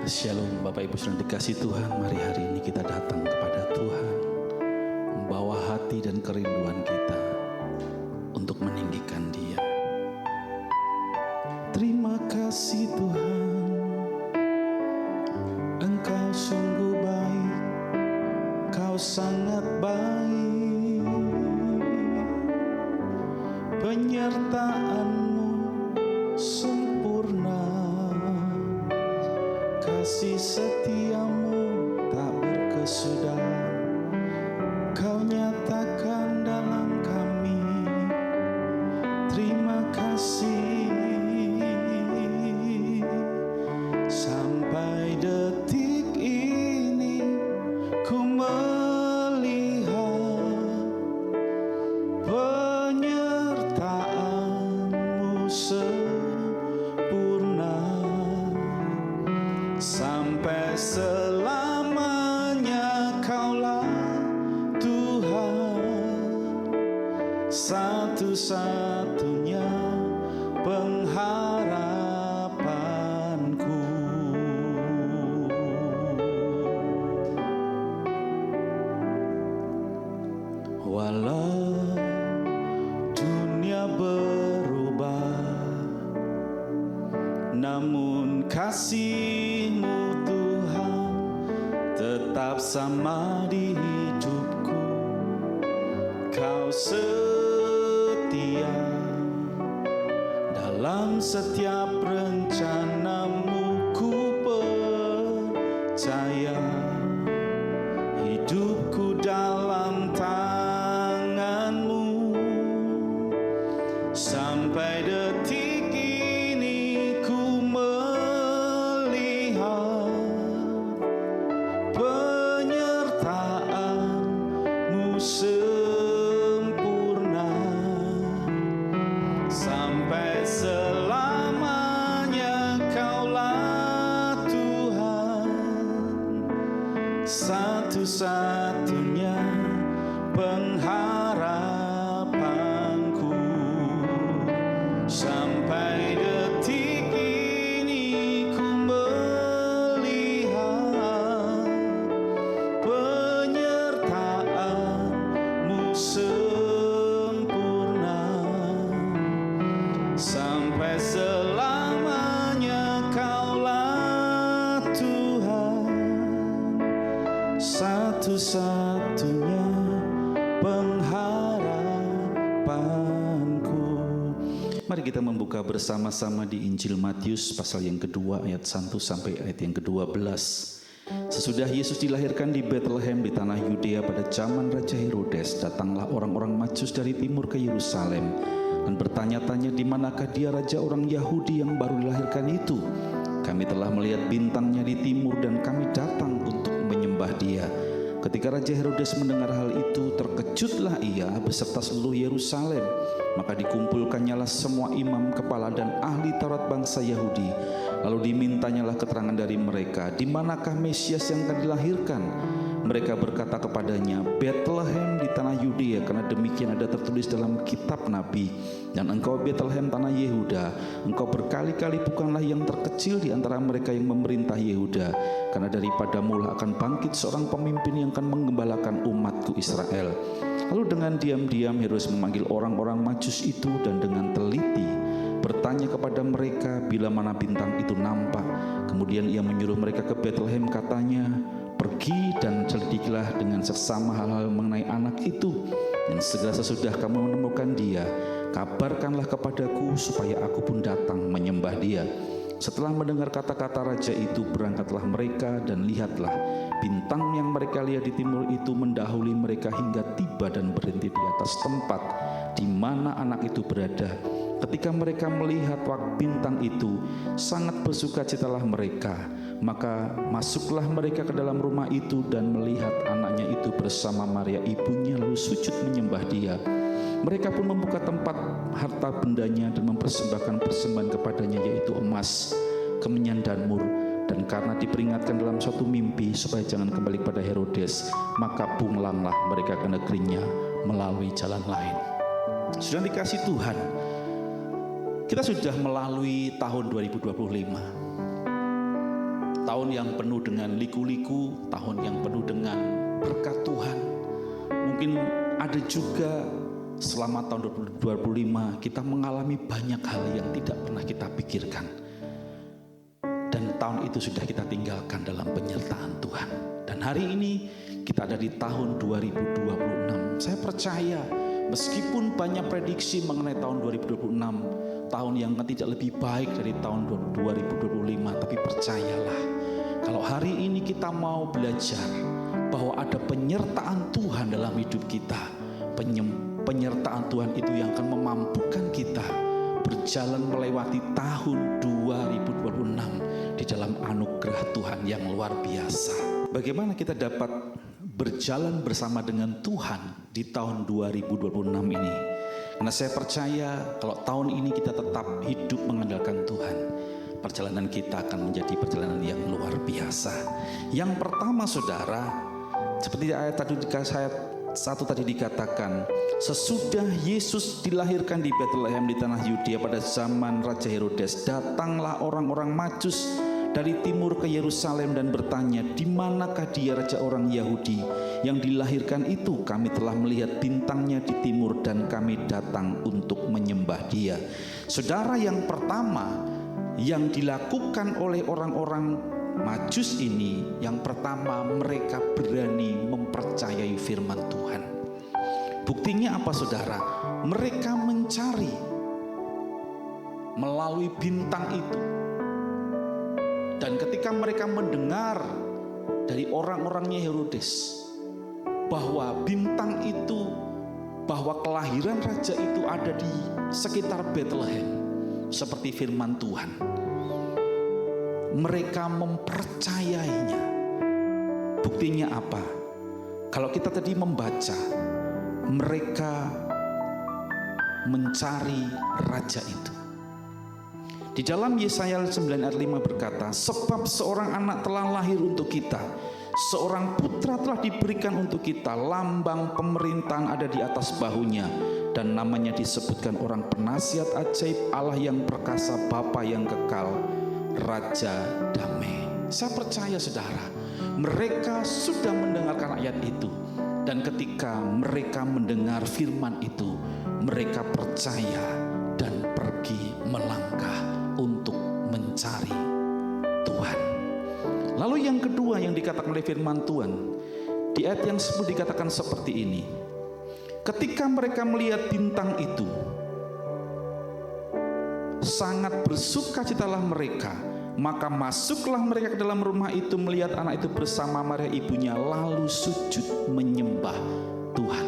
Shalom Bapak Ibu saudara dikasih Tuhan. Mari hari ini kita datang kepada Tuhan, membawa hati dan kerinduan kita untuk meninggikan Dia. Terima kasih Tuhan, Engkau sungguh baik, Kau sangat baik. Penyertaan-Mu sempurna, kasih setia-Mu tak berkesudah, Kau nyatakan dalam kami. Terima kasih. Sampai detik ini ku melihat penyertaan-Mu sempurna. Sampai selamanya Kaulah Tuhan, satu-satunya pengharapanku. Walau dunia berubah, namun kasih-Mu Tuhan tetap sama di hidupku. Kau setia dalam setiap rencana-Mu, ku percaya hidupku dalam tangan-Mu. Sampai detik ini ku melihat penyertaan-Mu sempurna. Sampai selamanya Kaulah Tuhan, satu-satunya pengharapanku. Sampai detik ini ku melihat penyertaan-Mu sempurna. Sampai selamanya Kaulah Tuhan, satu-satunya pengharapanku. Mari kita membuka bersama-sama di Injil Matius pasal yang kedua ayat 1 sampai ayat yang ke-12. Sesudah Yesus dilahirkan di Bethlehem di tanah Yudea pada zaman Raja Herodes, datanglah orang-orang Majus dari timur ke Yerusalem dan bertanya-tanya, di manakah dia raja orang Yahudi yang baru dilahirkan itu? Kami telah melihat bintangnya di timur dan kami datang untuk menyembah dia. Ketika Raja Herodes mendengar hal itu, terkejutlah ia beserta seluruh Yerusalem. Maka dikumpulkannyalah semua imam, kepala dan ahli Taurat bangsa Yahudi. Lalu dimintanyalah keterangan dari mereka, di manakah Mesias yang akan dilahirkan? Mereka berkata kepadanya, Bethlehem di tanah Yudea, karena demikian ada tertulis dalam kitab Nabi. Dan engkau Bethlehem tanah Yehuda, engkau berkali-kali bukanlah yang terkecil di antara mereka yang memerintah Yehuda, karena daripadamu lah akan bangkit seorang pemimpin yang akan menggembalakan umatku Israel. Lalu dengan diam-diam Herodes memanggil orang-orang Majus itu dan dengan teliti bertanya kepada mereka bila mana bintang itu nampak. Kemudian ia menyuruh mereka ke Bethlehem, katanya, pergi dan selidikilah dengan seksama hal-hal mengenai anak itu, dan segera sesudah kamu menemukan dia, kabarkanlah kepadaku supaya aku pun datang menyembah dia. Setelah mendengar kata-kata raja itu, berangkatlah mereka dan lihatlah, bintang yang mereka lihat di timur itu mendahului mereka hingga tiba dan berhenti di atas tempat di mana anak itu berada. Ketika mereka melihat bintang itu, sangat bersukacitalah mereka. Maka masuklah mereka ke dalam rumah itu dan melihat anaknya itu bersama Maria ibunya, lalu sujud menyembah dia. Mereka pun membuka tempat harta bendanya dan mempersembahkan persembahan kepadanya, yaitu emas, kemenyan dan mur. Dan karena diperingatkan dalam suatu mimpi supaya jangan kembali pada Herodes, maka pulanglah mereka ke negerinya melalui jalan lain. Sudah dikasih Tuhan, kita sudah melalui tahun 2025. tahun yang penuh dengan liku-liku, tahun yang penuh dengan berkat Tuhan. Mungkin ada juga selama tahun 2025 kita mengalami banyak hal yang tidak pernah kita pikirkan. Dan tahun itu sudah kita tinggalkan dalam penyertaan Tuhan. Dan hari ini kita ada di tahun 2026. Saya percaya meskipun banyak prediksi mengenai tahun 2026, tahun yang tidak lebih baik dari tahun 2025, tapi percayalah, kalau hari ini kita mau belajar bahwa ada penyertaan Tuhan dalam hidup kita, penyertaan Tuhan itu yang akan memampukan kita berjalan melewati tahun 2026 di dalam anugerah Tuhan yang luar biasa. Bagaimana kita dapat berjalan bersama dengan Tuhan di tahun 2026 ini? Karena saya percaya kalau tahun ini kita tetap hidup mengandalkan Tuhan, perjalanan kita akan menjadi perjalanan yang luar biasa. Yang pertama, saudara, seperti ayat tadi satu tadi dikatakan, sesudah Yesus dilahirkan di Bethlehem di tanah Yudea pada zaman Raja Herodes, datanglah orang-orang Majus dari timur ke Yerusalem dan bertanya, di manakah dia raja orang Yahudi yang dilahirkan itu? Kami telah melihat bintangnya di timur dan kami datang untuk menyembah dia. Saudara, yang pertama yang dilakukan oleh orang-orang Majus ini, yang pertama mereka berani mempercayai firman Tuhan. Buktinya apa, saudara? Mereka mencari melalui bintang itu. Dan ketika mereka mendengar dari orang-orangnya Herodes bahwa bintang itu, bahwa kelahiran raja itu ada di sekitar Bethlehem seperti firman Tuhan, mereka mempercayainya. Buktinya apa? Kalau kita tadi membaca, mereka mencari raja itu. Di dalam Yesaya 9 ayat 5 berkata, sebab seorang anak telah lahir untuk kita, seorang putra telah diberikan untuk kita, lambang pemerintahan ada di atas bahunya, dan namanya disebutkan orang penasihat ajaib, Allah yang perkasa, Bapa yang kekal, Raja Damai. Saya percaya, saudara, mereka sudah mendengarkan ayat itu, dan ketika mereka mendengar firman itu, mereka percaya dan pergi melangkah untuk mencari Tuhan. Lalu yang kedua yang dikatakan oleh firman Tuhan di ayat yang sebelum dikatakan seperti ini, ketika mereka melihat bintang itu, sangat bersukacitalah mereka, maka masuklah mereka ke dalam rumah itu, melihat anak itu bersama Maria ibunya, lalu sujud menyembah Tuhan.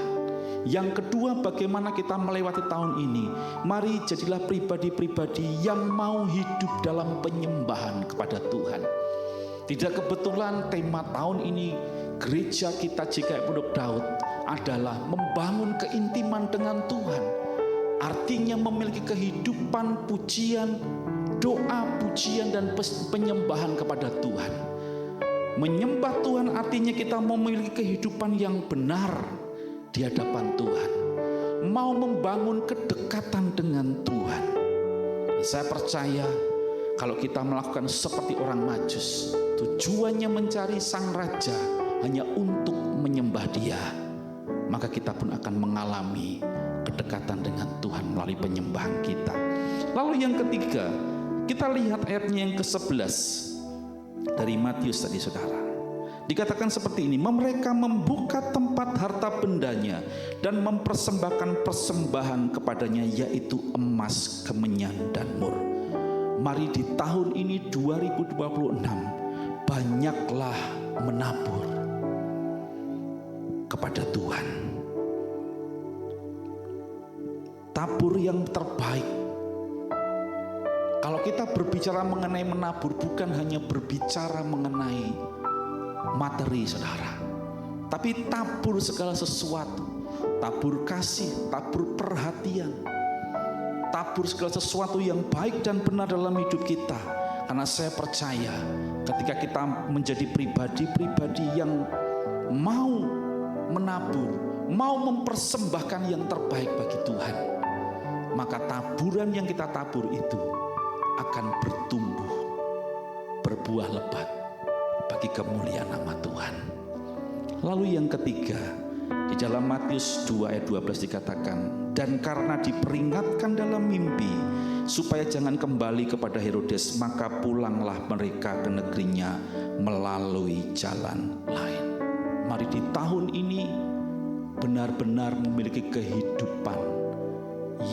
Yang kedua, bagaimana kita melewati tahun ini? Mari jadilah pribadi-pribadi yang mau hidup dalam penyembahan kepada Tuhan. Tidak kebetulan tema tahun ini gereja kita GKI Pondok Daud adalah membangun keintiman dengan Tuhan. Artinya memiliki kehidupan pujian, doa, pujian, dan penyembahan kepada Tuhan. Menyembah Tuhan artinya kita memiliki kehidupan yang benar di hadapan Tuhan, mau membangun kedekatan dengan Tuhan. Saya percaya kalau kita melakukan seperti orang Majus, tujuannya mencari sang raja hanya untuk menyembah dia, maka kita pun akan mengalami kedekatan dengan Tuhan melalui penyembahan kita. Lalu yang ketiga, kita lihat ayatnya yang ke-11 dari Matius tadi, saudara. Dikatakan seperti ini, mereka membuka tempat harta bendanya dan mempersembahkan persembahan kepadanya, yaitu emas, kemenyan, dan mur. Mari di tahun ini 2026 banyaklah menabur kepada Tuhan. Tabur yang terbaik. Kalau kita berbicara mengenai menabur, bukan hanya berbicara mengenai materi, saudara, tapi tabur segala sesuatu, tabur kasih, tabur perhatian, tabur segala sesuatu yang baik dan benar dalam hidup kita. Karena saya percaya ketika kita menjadi pribadi-pribadi yang mau menabur, mau mempersembahkan yang terbaik bagi Tuhan, maka taburan yang kita tabur itu akan bertumbuh, berbuah lebat bagi kemuliaan nama Tuhan. Lalu yang ketiga, di dalam Matius 2 ayat 12 dikatakan, dan karena diperingatkan dalam mimpi supaya jangan kembali kepada Herodes, maka pulanglah mereka ke negerinya melalui jalan lain. Mari di tahun ini benar-benar memiliki kehidupan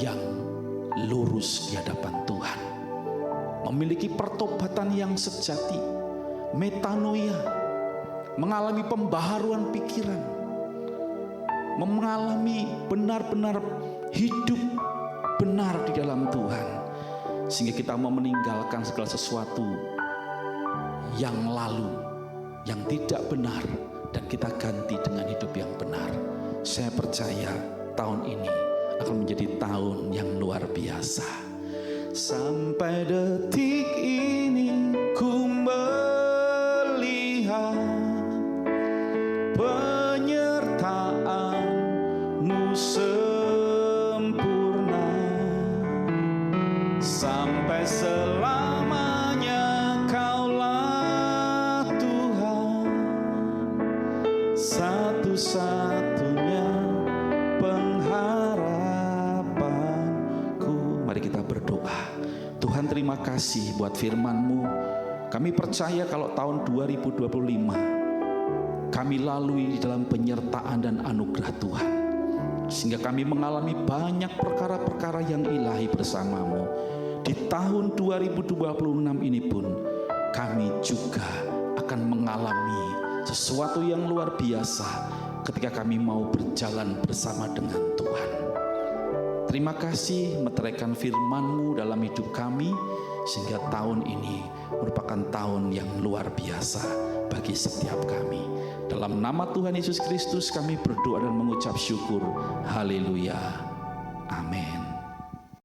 yang lurus di hadapan Tuhan, memiliki pertobatan yang sejati, metanoia, mengalami pembaharuan pikiran, mengalami benar-benar hidup benar di dalam Tuhan, sehingga kita mau meninggalkan segala sesuatu yang lalu, yang tidak benar, dan kita ganti dengan hidup yang benar. Saya percaya tahun ini akan menjadi tahun yang luar biasa. Sampai detik ini ku melihat penyertaan-Mu sempurna, sampai selamanya Kaulah Tuhan, satu-satunya pengharapanku. Mari kita berdoa. Tuhan, terima kasih buat firman-Mu. Kami percaya kalau tahun 2025 kami lalui di dalam penyertaan dan anugerah Tuhan, sehingga kami mengalami banyak perkara-perkara yang ilahi bersama-Mu. Di tahun 2026 ini pun kami juga akan mengalami sesuatu yang luar biasa ketika kami mau berjalan bersama dengan Tuhan. Terima kasih meteraikan firman-Mu dalam hidup kami, sehingga tahun ini merupakan tahun yang luar biasa bagi setiap kami. Dalam nama Tuhan Yesus Kristus kami berdoa dan mengucap syukur. Haleluya. Amin.